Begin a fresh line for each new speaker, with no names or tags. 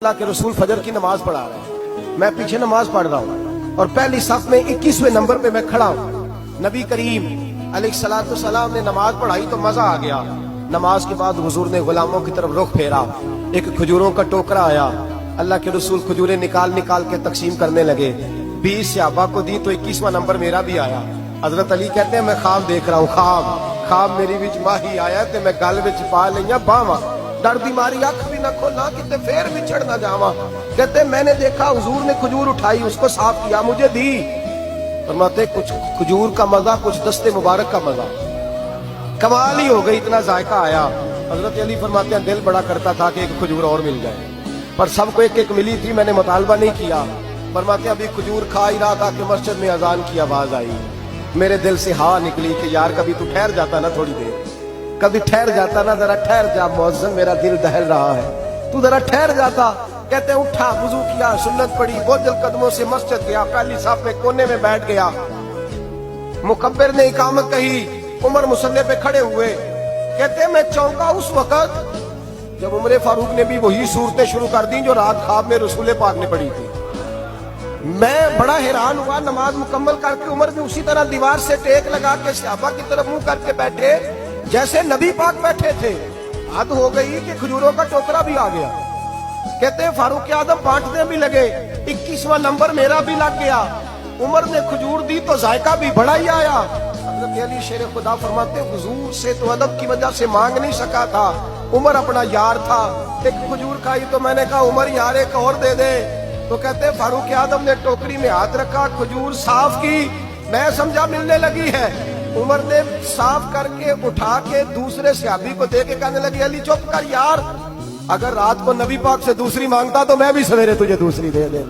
اللہ کے رسول فجر کی نماز پڑھا رہے ہیں، میں پیچھے نماز پڑھ رہا ہوں اور پہلی صف میں 21ویں نمبر پہ میں کھڑا ہوں۔ نبی کریم علیہ الصلوۃ والسلام نے نماز پڑھائی تو مزہ آ گیا۔ نماز کے بعد حضور نے غلاموں کی طرف رخ پھیرا، ایک کھجوروں کا ٹوکرا آیا، اللہ کے رسول کھجوریں نکال نکال کے تقسیم کرنے لگے۔ 20 صحابہ کو دی تو 21واں نمبر میرا بھی آیا۔ حضرت علی کہتے ہیں میں خواب دیکھ رہا ہوں، خواب میری وچ ماہی آیا تے میں گل وچ پا لئیاں باواں، ڈر بیماری اکھ بھی نہ کھولا کتے پھر بھی چڑھ نہ جاواں۔ کہتے میں نے دیکھا حضور نے کھجور اٹھائی، اس کو صاف کیا، مجھے دی۔ فرماتے کچھ کھجور کا مزہ، کچھ دست مبارک کا مزہ، کمال ہی ہو گئی، اتنا ذائقہ آیا۔ حضرت علی فرماتے ہیں دل بڑا کرتا تھا کہ ایک کھجور اور مل جائے، پر سب کو ایک ایک ملی تھی، میں نے مطالبہ نہیں کیا۔ فرماتے ہیں ابھی کھجور کھا ہی رہا تھا کہ مسجد میں اذان کی آواز آئی، میرے دل سے ہاں نکلی کہ یار کبھی تو ٹھہر جاتا نا، تھوڑی دیر کبھی ٹھہر جاتا نا، ذرا ٹھہر جا مؤذن، میرا دل دہل رہا ہے، تو ذرا ٹھہر جاتا۔ کہتے ہیں اٹھا، وضو کیا، سنت پڑھی، بوجھل قدموں سے مسجد گیا، پہلی صف میں کونے میں بیٹھ گیا۔ مکبر نے اقامت کہی، عمر مصلی پہ کھڑے ہوئے۔ کہتے ہیں میں چونکا اس وقت جب عمر فاروق نے بھی وہی صورتیں شروع کر دی جو رات خواب میں رسول پاک نے پڑھی تھی۔ میں بڑا حیران ہوا، نماز مکمل کر کے عمر بھی اسی طرح دیوار سے ٹیک لگا کے صحابہ کی طرف منہ کر کے بیٹھے جیسے نبی پاک بیٹھے تھے۔ حد ہو گئی کہ کھجوروں کا ٹوکرا بھی آ گیا۔ کہتے ہیں فاروق اعظم بانٹنے بھی لگے، 21واں نمبر میرا بھی لگ گیا۔ عمر نے کھجور دی تو ذائقہ بھی بڑا ہی آیا۔ حضرت علی شیر خدا فرماتے حضور سے تو ادب کی وجہ سے مانگ نہیں سکا تھا، عمر اپنا یار تھا۔ ایک کھجور کھائی تو میں نے کہا عمر یار ایک اور دے دے، تو کہتے ہیں فاروق اعظم نے ٹوکری میں ہاتھ رکھا، کھجور صاف کی، میں سمجھا ملنے لگی ہے۔ عمر نے صاف کر کے اٹھا کے دوسرے صحابی کو دے کے کہنے لگی علی چپ کر یار، اگر رات کو نبی پاک سے دوسری مانگتا تو میں بھی سویرے تجھے دوسری دے دے۔